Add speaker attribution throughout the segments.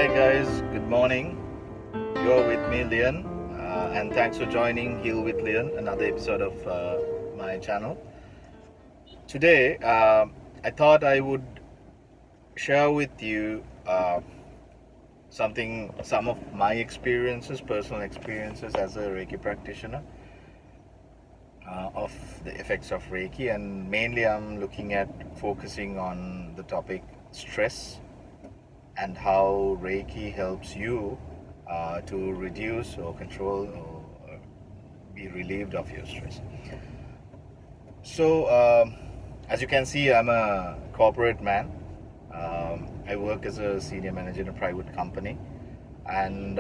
Speaker 1: Hi guys, good morning. You're with me, Lien, and thanks for joining Heal with Lien, another episode of my channel. Today, I thought I would share with you some of my experiences, personal experiences as a Reiki practitioner, of the effects of Reiki, and mainly I'm looking at focusing on the topic stress and how Reiki helps you to reduce or control or be relieved of your stress. So, as you can see, I'm a corporate man. I work as a senior manager in a private company, and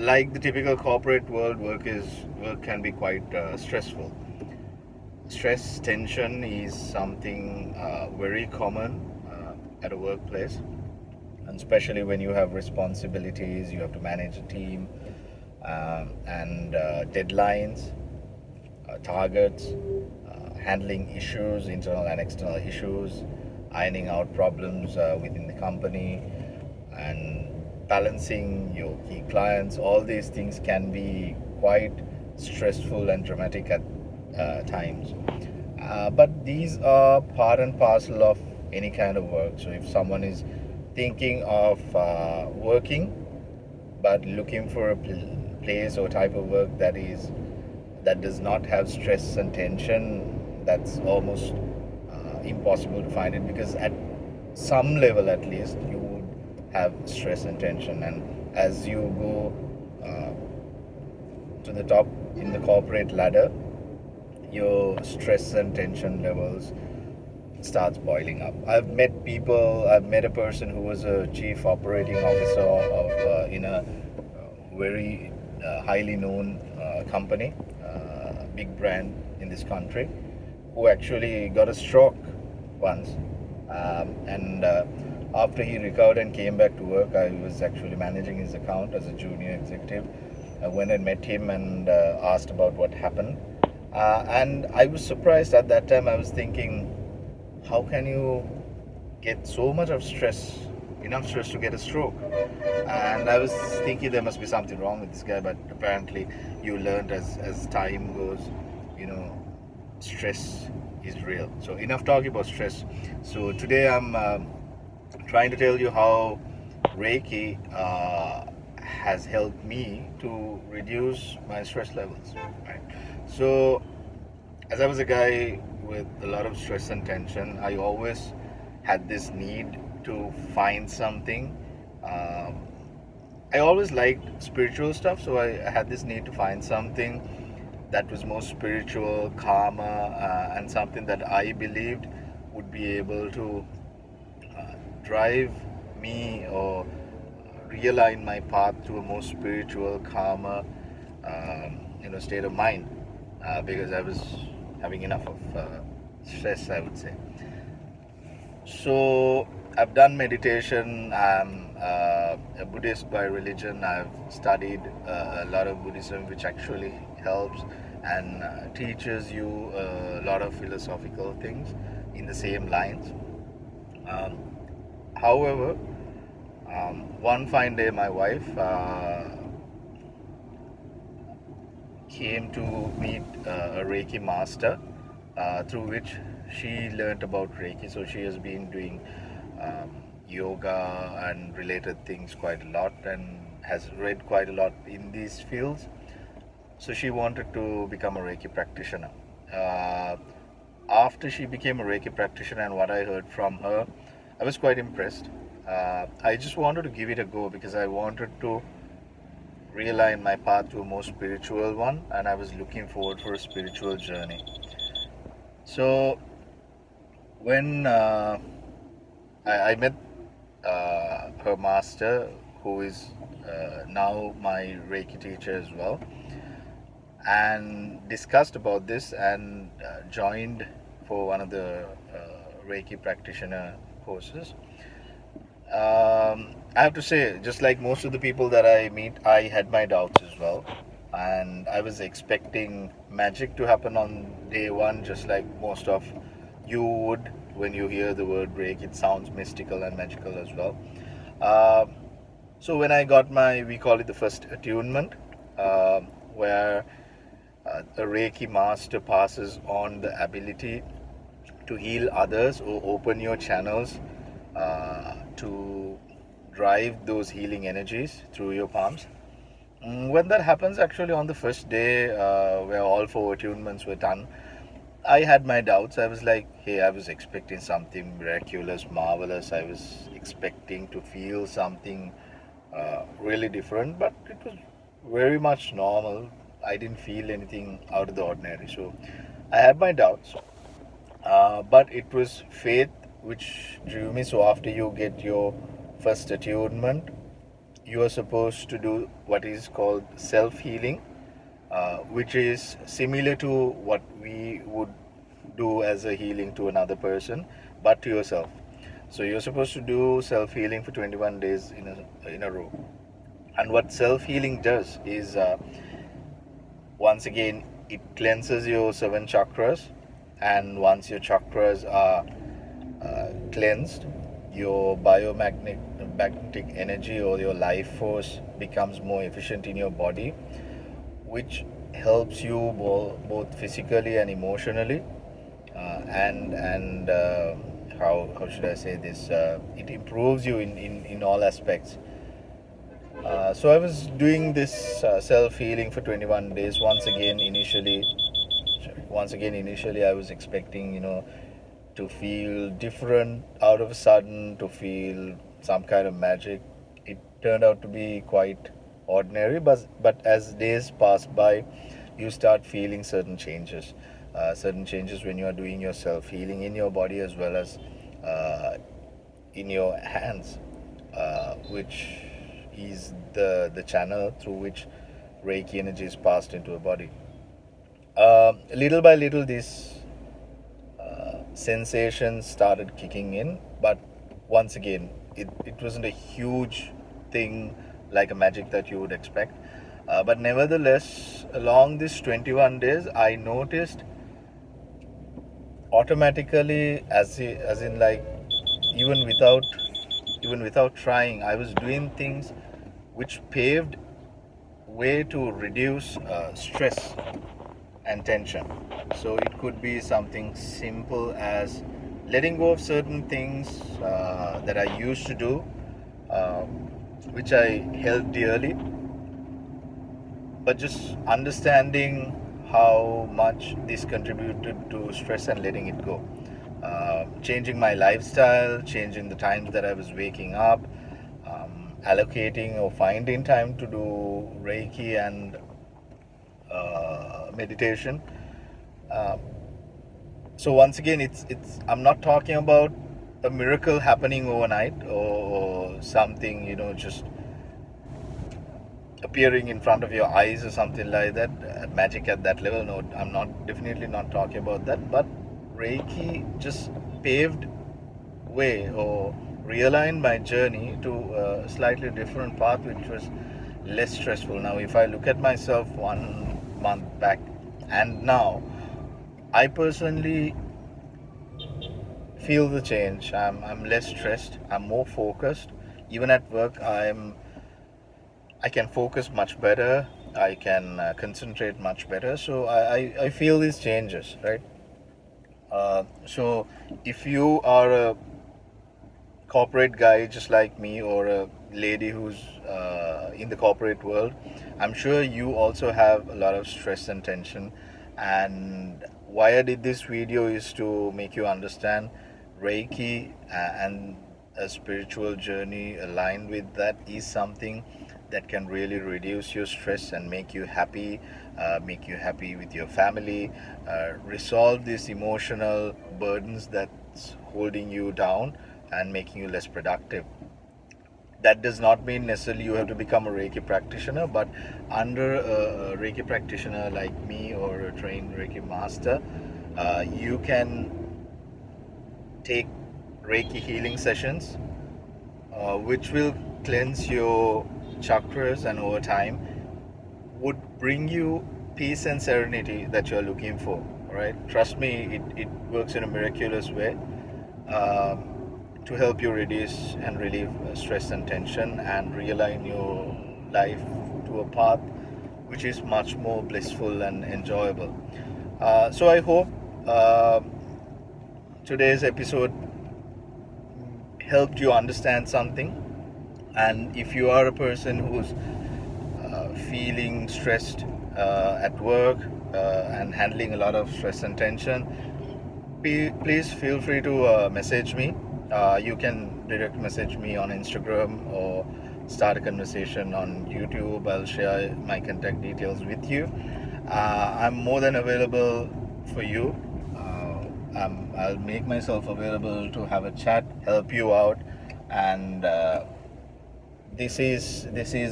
Speaker 1: like the typical corporate world, work can be quite stressful. Stress, tension is something very common at a workplace, and especially when you have responsibilities, you have to manage a team, and deadlines, targets, handling issues, internal and external issues, ironing out problems within the company, and balancing your key clients. All these things can be quite stressful and dramatic at times. But these are part and parcel of any kind of work. So if someone is thinking of working but looking for a place or type of work that does not have stress and tension, that's almost impossible to find it, because at some level at least you would have stress and tension, and as you go to the top in the corporate ladder, your stress and tension levels starts boiling up. I've met a person who was a chief operating officer of in a very highly known company, big brand in this country, who actually got a stroke once. And after he recovered and came back to work, I was actually managing his account as a junior executive. I went and met him and asked about what happened. And I was surprised at that time. I was thinking, how can you get so much of stress, enough stress to get a stroke? And I was thinking there must be something wrong with this guy, but apparently you learned as time goes, you know, stress is real. So enough talking about stress. So today I'm trying to tell you how Reiki has helped me to reduce my stress levels. Right. So as I was a guy with a lot of stress and tension, I always had this need to find something. I always liked spiritual stuff, so I had this need to find something that was more spiritual, calmer, and something that I believed would be able to drive me or realign my path to a more spiritual, calmer, state of mind, because I was having enough of stress, I would say. So I've done meditation. I'm a Buddhist by religion. I've studied a lot of Buddhism, which actually helps and teaches you a lot of philosophical things in the same lines. However, one fine day, my wife came to meet a Reiki master, through which she learned about Reiki. So she has been doing yoga and related things quite a lot, and has read quite a lot in these fields. So she wanted to become a Reiki practitioner. Uh, After she became a Reiki practitioner and what I heard from her, I was quite impressed. I just wanted to give it a go because I wanted to realign my path to a more spiritual one, and I was looking forward for a spiritual journey. So when I met her master, who is now my Reiki teacher as well, and discussed about this, and joined for one of the Reiki practitioner courses. I have to say, just like most of the people that I meet, I had my doubts as well. And I was expecting magic to happen on day one, just like most of you would when you hear the word break. It sounds mystical and magical as well. Um so when I got my, we call it the first attunement, where a Reiki master passes on the ability to heal others or open your channels to drive those healing energies through your palms. When that happens, actually, on the first day, where all four attunements were done, I had my doubts. I was like, hey, I was expecting something miraculous, marvelous. I was expecting to feel something really different, but it was very much normal. I didn't feel anything out of the ordinary. So I had my doubts, but it was faith which drew me. So after you get your first attunement, you are supposed to do what is called self healing, which is similar to what we would do as a healing to another person, but to yourself. So you're supposed to do self healing for 21 days in a row. And what self healing does is, once again, it cleanses your seven chakras, and once your chakras are cleansed, your biomagnetic energy or your life force becomes more efficient in your body, which helps you both physically and emotionally, and how should I say this? It improves you in all aspects. So I was doing this self healing for 21 days. Once again, initially I was expecting, to feel different out of a sudden, to feel some kind of magic. It turned out to be quite ordinary, but as days pass by, you start feeling certain changes when you are doing your self healing in your body as well as in your hands, which is the channel through which Reiki energy is passed into a body. Little by little, these sensations started kicking in, but once again, it wasn't a huge thing like a magic that you would expect. But nevertheless, along these 21 days, I noticed automatically, as in like, even without even without trying, I was doing things which paved way to reduce stress and tension. So it could be something simple as letting go of certain things that I used to do, uh, which I held dearly, but just understanding how much this contributed to stress and letting it go. Changing my lifestyle, changing the times that I was waking up, allocating or finding time to do Reiki and meditation. Uh, so once again, it's I'm not talking about a miracle happening overnight, or something, just appearing in front of your eyes or something like that, magic at that level. No, I'm not, definitely not talking about that. But Reiki just paved way or realigned my journey to a slightly different path, which was less stressful. Now, if I look at myself 1 month back and now, I personally feel the change. I'm less stressed. I'm more focused. Even at work, I can focus much better. I can concentrate much better. So I feel these changes, right? So if you are a corporate guy just like me, or a lady who's in the corporate world, I'm sure you also have a lot of stress and tension. And why I did this video is to make you understand Reiki, and a spiritual journey aligned with that is something that can really reduce your stress and make you happy with your family, resolve these emotional burdens that's holding you down and making you less productive. That does not mean necessarily you have to become a Reiki practitioner, but under a Reiki practitioner like me or a trained Reiki master, you can take Reiki healing sessions, which will cleanse your chakras and over time would bring you peace and serenity that you're looking for. Right? Trust me, it works in a miraculous way. Um, to help you reduce and relieve stress and tension and realign your life to a path which is much more blissful and enjoyable. So I hope today's episode helped you understand something. And if you are a person who's feeling stressed at work and handling a lot of stress and tension, please feel free to message me. You can direct message me on Instagram or start a conversation on YouTube. I'll share my contact details with you. I'm more than available for you. I'll make myself available to have a chat, help you out, and this is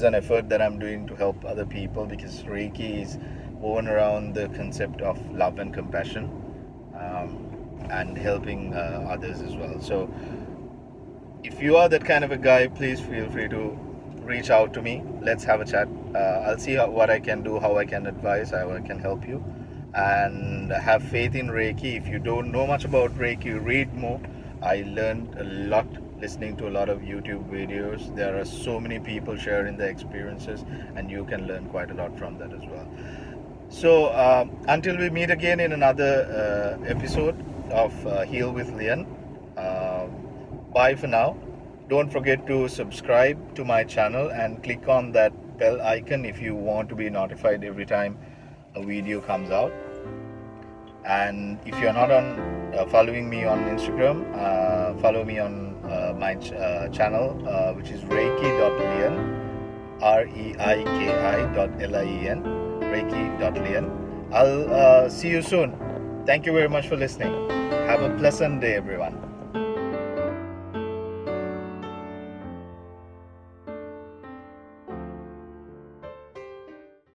Speaker 1: an effort that I'm doing to help other people, because Reiki is woven around the concept of love and compassion, and helping others as well. So if you are that kind of a guy, please feel free to reach out to me. Let's have a chat. I'll see what I can do, how I can advise, how I can help you. And have faith in Reiki. If you don't know much about Reiki, read more. I learned a lot listening to a lot of YouTube videos. There are so many people sharing their experiences, and you can learn quite a lot from that as well. So until we meet again in another episode of Heal with Lien, bye for now. Don't forget to subscribe to my channel and click on that bell icon if you want to be notified every time a video comes out. And if you're not on following me on Instagram, follow me on my channel, which is reiki.lien, reiki.lien, reiki.lien. I'll see you soon. Thank you very much for listening. Have a pleasant day, everyone.